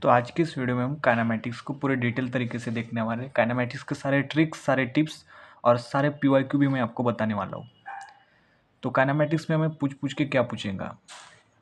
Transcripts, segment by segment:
तो आज की इस वीडियो में हम काइनेमैटिक्स को पूरे डिटेल तरीके से देखने वाले हैं। काइनेमैटिक्स के सारे ट्रिक्स, सारे टिप्स और सारे पीवाईक्यू भी मैं आपको बताने वाला हूँ। तो काइनेमैटिक्स में हमें पूछ के क्या पूछेगा।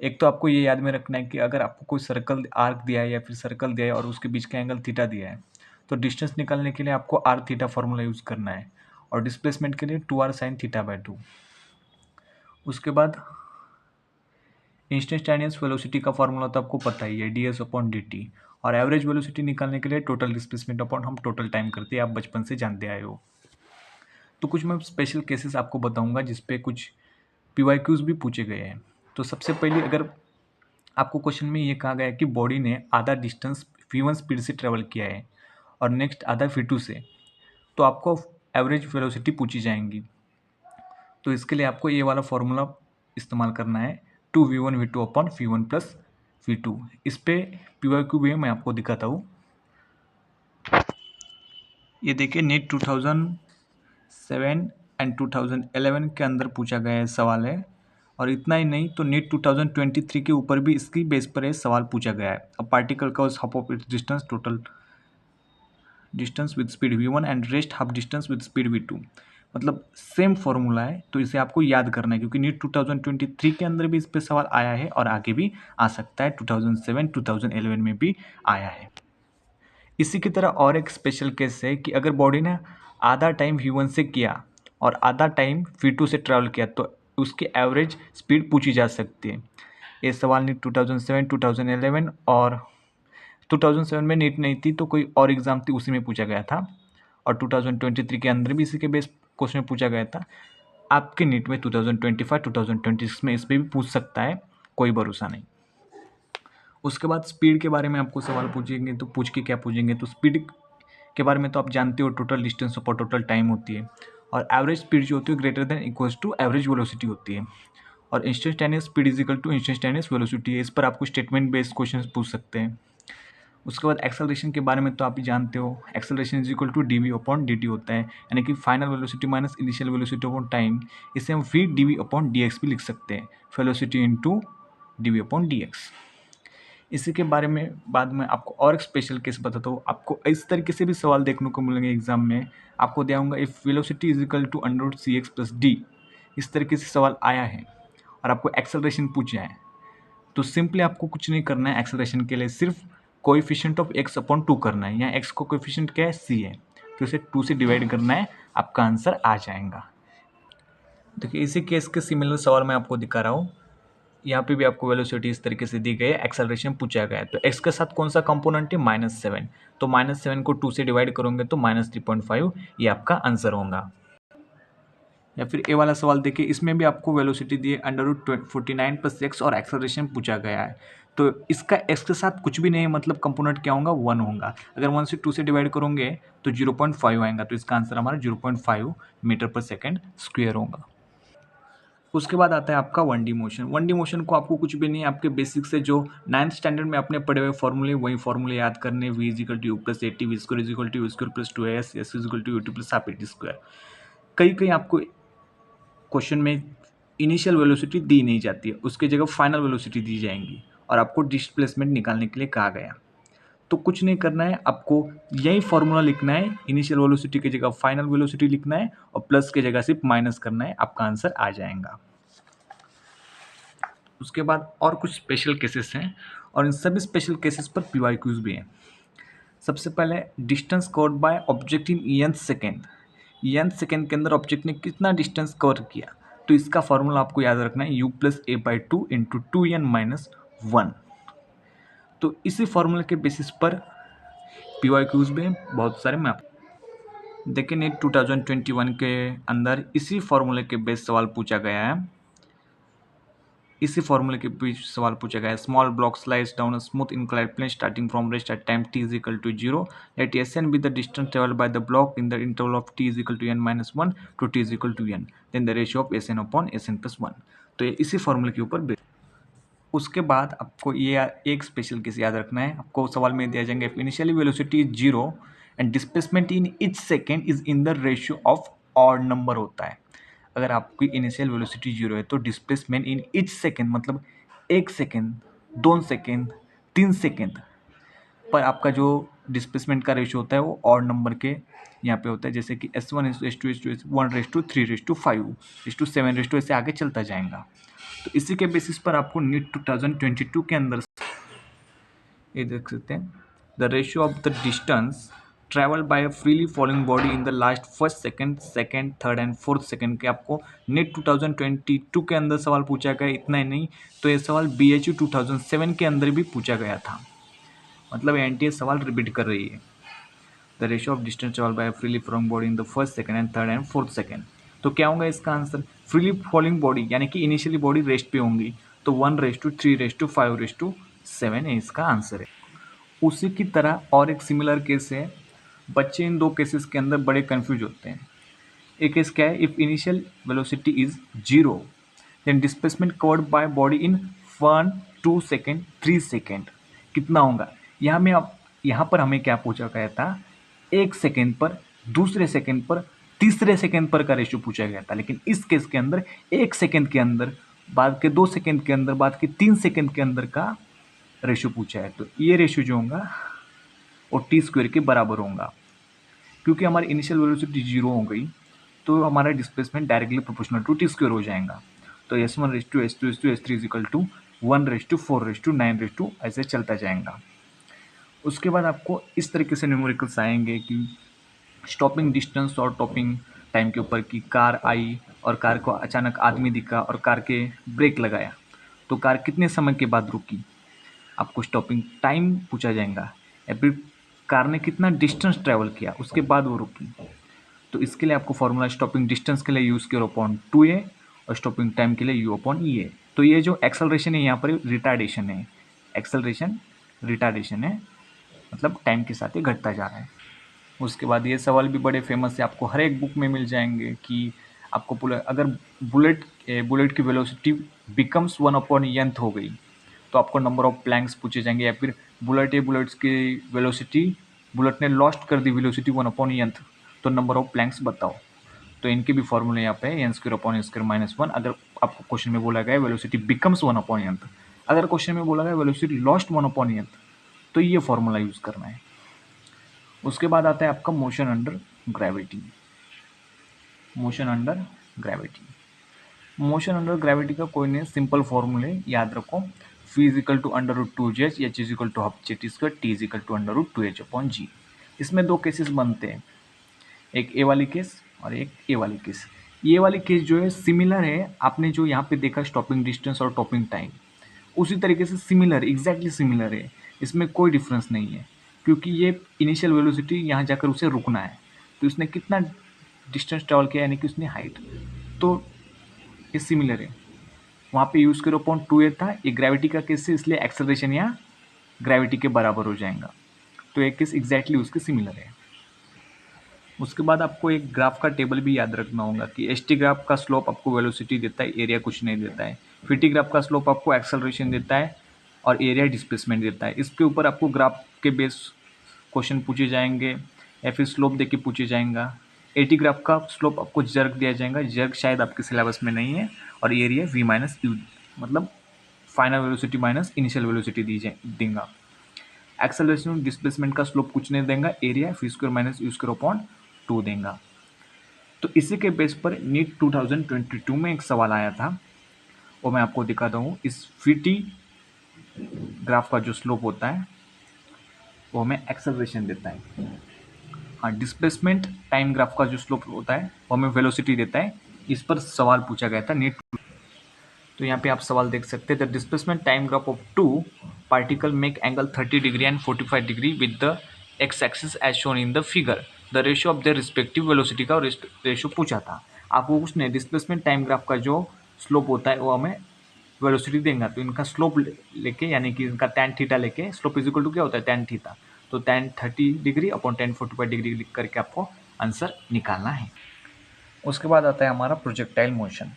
एक तो आपको ये याद में रखना है कि अगर आपको कोई सर्कल आर्क दिया है या फिर सर्कल दिया है और उसके बीच का एंगल थीटा दिया है, तो डिस्टेंस निकालने के लिए आपको आर थीटा फॉर्मूला यूज़ करना है और डिस्प्लेसमेंट के लिए 2r sin θ/2। उसके बाद इंस्टेंटेनियस वेलोसिटी का फॉर्मूला तो आपको पता ही है, ds/dt। और एवरेज वेलोसिटी निकालने के लिए टोटल डिस्प्लेसमेंट अपॉन हम टोटल टाइम करते हैं, आप बचपन से जानते आए हो। तो कुछ मैं स्पेशल केसेस आपको बताऊंगा जिसपे कुछ पीवाईक्यूज भी पूछे गए हैं। तो सबसे पहले अगर आपको क्वेश्चन में ये कहा गया है कि बॉडी ने आधा डिस्टेंस v1 स्पीड से ट्रेवल किया है और नेक्स्ट आधा v2 से, तो आपको एवरेज वेलोसिटी पूछी जाएंगी। तो इसके लिए आपको ये वाला फॉर्मूला इस्तेमाल करना है, 2v1v2/v1 + v2। इस पे पीवाईक्यू भी मैं आपको दिखाता हूँ। ये देखिए, नीट 2007 एंड 2011 के अंदर पूछा गया है सवाल है। और इतना ही नहीं, तो नीट 2023 के ऊपर भी इसकी बेस पर ये सवाल पूछा गया है। A particle covers half of its distance total distance with speed v1 and rest half distance with speed v2। मतलब सेम फॉर्मूला है, तो इसे आपको याद करना है क्योंकि नीट 2023 के अंदर भी इस पे सवाल आया है और आगे भी आ सकता है, 2007 2011 में भी आया है। इसी की तरह और एक स्पेशल केस है कि अगर बॉडी ने आधा टाइम v1 से किया और आधा टाइम v2 से ट्रैवल किया, तो उसकी एवरेज स्पीड पूछी जा सकती है। ये सवाल नीट 2007 2011 और 2007 में नीट नहीं थी तो कोई और एग्ज़ाम थी, उसी में पूछा गया था। और 2023 के अंदर भी इसी के बेस क्वेश्चन पूछा गया था। आपके नीट में 2025 2026 में इस पर भी पूछ सकता है, कोई भरोसा नहीं। उसके बाद स्पीड के बारे में आपको सवाल पूछेंगे, तो पूछ के क्या पूछेंगे, तो स्पीड के बारे में तो आप जानते हो, टोटल डिस्टेंस और टोटल टाइम होती है। और एवरेज स्पीड जो होती है greater than equals to average velocity होती है। और instantaneous speed is equal to instantaneous velocity है। इस पर आपको स्टेटमेंट बेस्ड क्वेश्चन पूछ सकते हैं। उसके बाद एक्सेलरेशन के बारे में तो आप ही जानते हो, acceleration is equal to dv/dt होता है, यानी कि final velocity minus initial velocity upon time. इसे हम फिर dv/dx भी लिख सकते हैं, वेलोसिटी इंटू dv/dx। इसी के बारे में बाद में आपको और एक स्पेशल केस बताता हूँ। आपको इस तरीके से भी सवाल देखने को मिलेंगे एग्जाम में। आपको दिया होगा if velocity is equal to √cx + d। इस तरीके से सवाल आया है और आपको एक्सेलरेशन पूछा है, तो सिंपली आपको कुछ नहीं करना है। एक्सेलरेशन के लिए सिर्फ कोएफिशिएंट ऑफ x/2 करना है। यहाँ x को कोएफिशिएंट क्या है, c है, तो इसे 2 से डिवाइड करना है, आपका आंसर आ जाएगा। देखिए, इसी केस के सिमिलर सवाल मैं आपको दिखा रहा हूँ। यहाँ पे भी आपको वेलोसिटी इस तरीके से दी गई है, एक्सेलरेशन पूछा गया है। तो x के साथ कौन सा कंपोनेंट है, -7। तो -7 को 2 से डिवाइड करोगे तो -3.5, ये आपका आंसर होगा। या फिर ए वाला सवाल देखिए, इसमें भी आपको वेलोसिटी दी है √49 + x और एक्सेलरेशन पूछा गया है। तो इसका x के साथ कुछ भी नहीं है, मतलब कंपोनेंट क्या होगा, 1 होगा। अगर 1 से 2 से डिवाइड करोगे तो 0.5 आएगा, तो इसका आंसर हमारा 0.5 मीटर/सेकंड स्क्वायर होगा। उसके बाद आता है आपका 1D मोशन। 1D मोशन को आपको कुछ भी नहीं, आपके बेसिक से जो 9th स्टैंडर्ड में आपने पढ़े हुए फॉर्मूले, वही फॉर्मूले याद करने। v = u + at, v² = u² + 2as, s = ut + half at²। कहीं कहीं आपको क्वेश्चन में इनिशियल वेलोसिटी दी नहीं जाती है, उसकी जगह फाइनल वेलोसिटी दी जाएंगी और आपको डिस्प्लेसमेंट निकालने के लिए कहा गया। तो कुछ नहीं करना है, आपको यही फॉर्मूला लिखना है, इनिशियल वेलोसिटी की जगह फाइनल वेलोसिटी लिखना है और प्लस की जगह सिर्फ माइनस करना है, आपका आंसर आ जाएगा। उसके बाद और कुछ स्पेशल केसेस हैं और इन सभी स्पेशल केसेस पर पीवाईक्यूज भी हैं। सबसे पहले distance covered by object in nth second. nth second के अंदर ऑब्जेक्ट ने कितना डिस्टेंस कवर किया, तो इसका फॉर्मूला आपको याद रखना है, u + a/2 × 2n - 1। तो इसी फॉर्मूले के बेसिस पर पीवाईक्यूज भी हैं बहुत सारे। मैं देखिए, नीट 2021 के अंदर इसी फॉर्मूले के बेस सवाल पूछा गया है। इसी फॉर्मूले के बीच सवाल पूछा गया है, small block slides down a smooth inclined plane starting from rest at time t = 0। Let Sn be the distance traveled by the block in the interval of t = n - 1 to t = n, then the ratio of Sn/Sn + 1। तो ये इसी फॉर्मूले के ऊपर base. उसके बाद आपको ये एक स्पेशल केस याद रखना है। आपको सवाल में दिया जाएंगे, initially velocity is 0 and displacement in each second is in the ratio of odd number होता है। अगर आपकी इनिशियल वेलोसिटी 0 है तो डिस्प्लेसमेंट इन ईच सेकेंड, मतलब 1 सेकेंड, 2 सेकेंड, 3 सेकेंड, पर आपका जो डिस्प्लेसमेंट का रेशियो होता है वो ऑड नंबर के यहाँ पे होता है, जैसे कि S1 S2 S2 1:3:5:7 ऐसे आगे चलता जाएगा। तो इसी के बेसिस पर आपको नीट 2022 के अंदर ये देख सकते हैं, the ratio of the distance travel by a freely falling body in the last first second third and fourth second के आपको नीट 2022 के अंदर सवाल पूछा गया। इतना ही नहीं, तो ये सवाल BHU 2007 के अंदर भी पूछा गया था। मतलब एनटीए सवाल रिपीट कर रही है। The ratio of distance travel by freely falling body in the first second and third and fourth second. तो क्या होगा इसका आंसर? फ्रीली फॉलिंग बॉडी यानी कि इनिशियली बॉडी रेस्ट पे होंगी, तो 1:3:5:7 इसका आंसर है। उसी की तरह और एक सिमिलर केस है। बच्चे इन दो केसेस के अंदर बड़े कंफ्यूज होते हैं। एक केस क्या है, if initial velocity is 0 then displacement covered by body in 1 2 second 3 second कितना होगा। यहाँ पर हमें क्या पूछा गया था, 1 सेकेंड पर, दूसरे सेकेंड पर, तीसरे सेकेंड पर का रेशियो पूछा गया था। लेकिन इस केस के अंदर 1 सेकेंड के अंदर, बाद के 2 सेकेंड के अंदर, बाद के 3 सेकेंड के अंदर का रेशियो पूछा है। तो ये रेशियो जो होगा वो T² के बराबर होगा। क्योंकि हमारी इनिशियल वेलोसिटी 0 हो गई तो हमारा displacement directly proportional to T² हो जाएगा। तो S1:S2 S2 S3 1:4:9 ऐसे चलता जाएगा। उसके बाद आपको इस तरीके से न्यूमेरिकल्स आएंगे कि स्टॉपिंग डिस्टेंस और टॉपिंग टाइम के ऊपर, की कार आई और कार को अचानक आदमी दिखा और कार के ब्रेक लगाया, तो कार कितने समय के बाद रुकी। आपको स्टॉपिंग टाइम पूछा जाएगा, या फिर कार ने कितना डिस्टेंस ट्रैवल किया उसके बाद वो रुकी। तो इसके लिए आपको फॉर्मूला स्टॉपिंग डिस्टेंस के लिए यूज़ किया अपॉन 2a और स्टॉपिंग टाइम के लिए U/E। तो ये जो एक्सेलरेशन है यहाँ पर रिटार्डेशन है, एक्सेलरेशन रिटार्डेशन है, मतलब टाइम के साथ ये घटता जा रहा है। उसके बाद ये सवाल भी बड़े फेमस है, आपको हर एक बुक में मिल जाएंगे कि आपको अगर बुलेट की वेलोसिटी बिकम्स 1/n हो गई तो आपको नंबर ऑफ प्लैंक्स पूछे जाएंगे, या फिर बुलेट्स की वेलोसिटी, बुलेट ने लॉस्ट कर दी वेलोसिटी 1/n तो नंबर ऑफ प्लैंक्स बताओ। तो इनके भी फॉर्मूले यहाँ पे n²/n² अगर आपको क्वेश्चन में बोला गया वेलोसिटी बिकम्स 1/n, अगर क्वेश्चन में बोला गया वेलोसिटी लॉस्ट 1/n तो ये फॉर्मूला यूज़ करना है। उसके बाद आता है आपका motion under gravity. Motion under gravity, motion under gravity का कोई नहीं, सिंपल फॉर्मूले याद रखो। v = √2g, h = ½ t = √2h/g। इसमें दो केसेस बनते हैं, एक ए वाली केस और एक ए वाली केस। ये वाली केस जो है सिमिलर है, आपने जो यहाँ पे देखा स्टॉपिंग डिस्टेंस और टॉपिंग टाइम, उसी तरीके से सिमिलर, एग्जैक्टली सिमिलर है। इसमें कोई डिफरेंस नहीं है, क्योंकि ये इनिशियल वेलोसिटी यहाँ जाकर उसे रुकना है, तो उसने कितना डिस्टेंस ट्रेवल किया यानी कि उसने हाइट, तो ये सिमिलर है। वहाँ पे यूज़ करो अपॉन 2a था, ये ग्रेविटी का केस है इसलिए एक्सेलरेशन यहाँ ग्रेविटी के बराबर हो जाएगा। तो एक केस एग्जैक्टली उसके सिमिलर है। उसके बाद आपको एक ग्राफ का टेबल भी याद रखना होगा कि ST ग्राफ का स्लोप आपको वेलोसिटी देता है, एरिया कुछ नहीं देता है। FT ग्राफ का स्लोप आपको एक्सेलरेशन देता है और एरिया डिस्प्लेसमेंट देता है। इसके ऊपर आपको ग्राफ के बेस क्वेश्चन पूछे जाएंगे या फिर स्लोप दे के पूछे जाएगा। AT ग्राफ का स्लोप आपको जर्क दिया जाएगा, जर्क शायद आपके सिलेबस में नहीं है, और एरिया v-u मतलब final velocity minus initial velocity देगा। एक्सेलरेशन डिस्प्लेसमेंट का स्लोप कुछ नहीं देगा, एरिया v² - u²/2 देगा। तो इसी के बेस पर नीट 2022 में एक सवाल आया था, वो मैं आपको दिखाता हूँ। इस FT ग्राफ का जो स्लोप होता है वो हमें एक्सेलरेशन देता है। हाँ, डिस्प्लेसमेंट टाइम ग्राफ का जो स्लोप होता है वो हमें वेलोसिटी देता है। इस पर सवाल पूछा गया था नीट। तो यहाँ पे आप सवाल देख सकते हैं, the displacement time graph of 2 particle make angle 30 degree and 45 degree with the x axis as shown in the figure, the ratio of their respective velocity का रेशियो पूछा था आपको। उसने डिस्प्लेसमेंट टाइम ग्राफ का जो स्लोप होता है वो हमें वेलोसिटी देगा, तो इनका स्लोप लेके यानी कि इनका tan थीटा लेके, स्लोप इज इक्वल टू क्या होता है tan थीटा, तो tan 30 degree upon tan 45 degree लिख करके आपको आंसर निकालना है। उसके बाद आता है हमारा प्रोजेक्टाइल मोशन।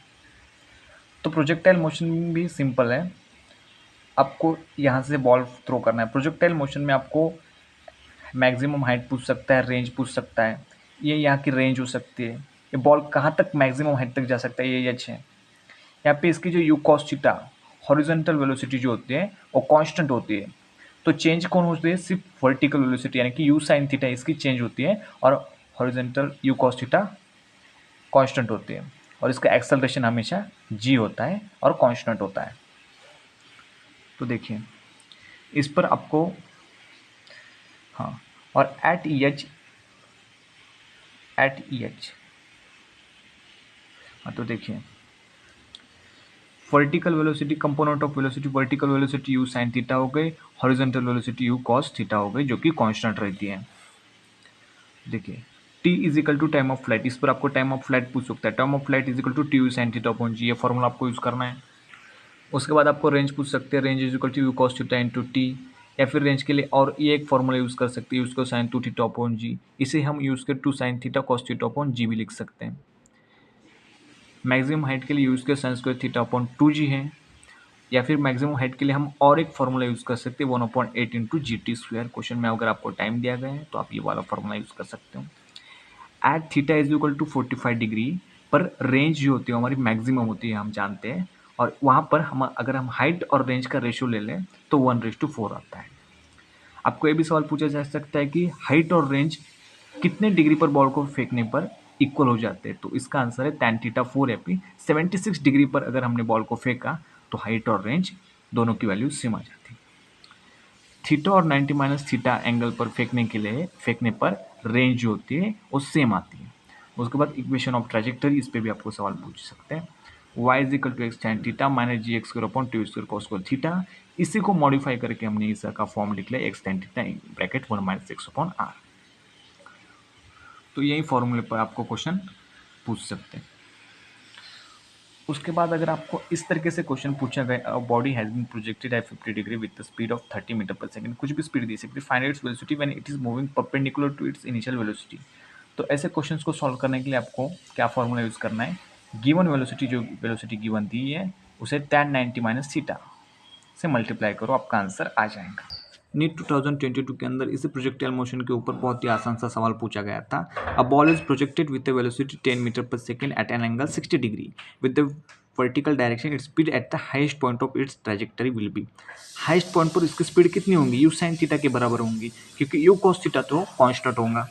तो प्रोजेक्टाइल मोशन भी सिंपल है, आपको यहाँ से बॉल थ्रो करना है। प्रोजेक्टाइल मोशन में आपको मैक्सिमम हाइट पूछ सकता है, रेंज पूछ सकता है, ये यहाँ की रेंज हो सकती है, ये बॉल कहाँ तक मैक्सिमम हाइट तक जा सकता है, ये h है। यहाँ पे इसकी जो u cos theta horizontal velocity जो होती है वो कांस्टेंट होती है, तो चेंज कौन होती है, सिर्फ वर्टिकल वेलोसिटी यानी कि यू साइन थीटा इसकी चेंज होती है, और horizontal you cos theta constant होती है, और इसका एक्सेलरेशन हमेशा जी होता है और कांस्टेंट होता है। तो देखिए इस पर आपको, हाँ, और एट ई एच, हाँ, तो देखिए vertical velocity, component of velocity, vertical velocity u sine theta हो गई, horizontal velocity u cos theta हो गई, जो कि कांस्टेंट रहती है। देखिए T is equal to time of flight, इस पर आपको टाइम ऑफ फ्लाइट पूछ सकता है, time of flight is equal to T u sine theta upon g, ये फॉर्मूला आपको यूज़ करना है। उसके बाद आपको रेंज पूछ सकते हैं, range is equal to u cos theta into t, या फिर रेंज के लिए और ये एक फॉर्मूला यूज़ कर सकते हैं, उसको sine two theta upon g, इसे हम यूज़ कर two sine theta cos theta upon g भी लिख सकते हैं। मैक्सिमम हाइट के लिए यूज़ कर sine square theta upon two g है, या फिर मैक्सिमम हाइट के लिए हम और एक फॉर्मूला यूज़ कर सकते हैं 1/8 into G T square. Question में अगर आपको टाइम दिया गया है तो आप ये वाला फॉर्मूला यूज़ कर सकते हो। At theta is equal to 45 degree पर रेंज जो होती है हमारी मैक्सिमम होती है, हम जानते हैं, और वहाँ पर हम अगर हम हाइट और रेंज का रेशियो ले लें तो 1:4 आता है। आपको ये भी सवाल पूछा जा सकता है कि हाइट और रेंज कितने डिग्री पर बॉल को फेंकने पर इक्वल हो जाते हैं, तो इसका आंसर है tan थीटा 4 AP। 76 डिग्री पर अगर हमने बॉल को फेंका तो हाइट और रेंज दोनों की वैल्यू सेम आ जाती है। थीटा और 90 माइनस थीटा एंगल पर फेंकने पर रेंज जो होती है वो सेम आती है। उसके बाद इक्वेशन ऑफ ट्रैजेक्टरी, इस पर भी आपको सवाल पूछ सकते हैं। y is equal to x tan theta minus g x upon two square cos square theta, इसी को मॉडिफाई करके हमने इसका फॉर्म लिख लिया x tan theta bracket 1 minus x upon R. तो यही फॉर्मूले पर आपको क्वेश्चन पूछ सकते हैं। उसके बाद अगर आपको इस तरीके से क्वेश्चन पूछा गया, body has been projected at 50 degree with the speed of 30 metre पर सेकंड, कुछ भी स्पीड दे सकती है, find its velocity when it is moving perpendicular to its initial velocity. तो ऐसे क्वेश्चंस को सॉल्व करने के लिए आपको क्या फॉर्मूला यूज़ करना है, गिवन वेलोसिटी, जो वेलोसिटी गिवन दी है उसे tan 90 माइनस थीटा से मल्टीप्लाई करो, आपका आंसर आ जाएगा। नीट 2022 के अंदर इस प्रोजेक्टाइल मोशन के ऊपर बहुत ही आसान सा सवाल पूछा गया था। A ball is projected with the velocity 10 metre पर second at an angle 60 degree with the vertical direction, its speed at the highest point of its trajectory will be. Highest point पर इसकी स्पीड कितनी होंगी, you sine theta के बराबर होंगी, क्योंकि you cos theta तो कांस्टेंट होगा,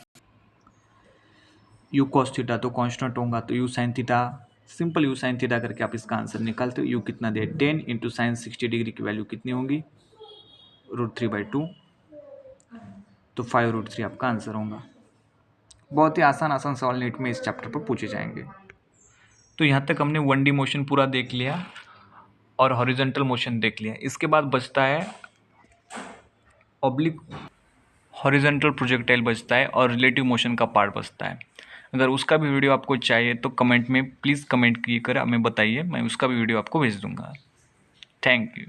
यू कॉस थीटा तो कांस्टेंट होगा, तो you sine theta, simple you sine theta करके आप इसका आंसर निकालते हो। यू कितना दे, 10 इंटू साइन 60 डिग्री की वैल्यू कितनी होगी, √3/2, तो 5√3 आपका आंसर होगा। बहुत ही आसान आसान सवाल नीट में इस चैप्टर पर पूछे जाएंगे। तो यहाँ तक हमने 1D मोशन पूरा देख लिया और हॉरिजॉन्टल मोशन देख लिया। इसके बाद बचता है ऑब्लिक हॉरिजॉन्टल प्रोजेक्टाइल बचता है और रिलेटिव मोशन का पार्ट बचता है। अगर उसका भी वीडियो आपको चाहिए तो कमेंट में प्लीज़ कमेंट कर हमें बताइए, मैं उसका भी वीडियो आपको भेज दूंगा। Thank you.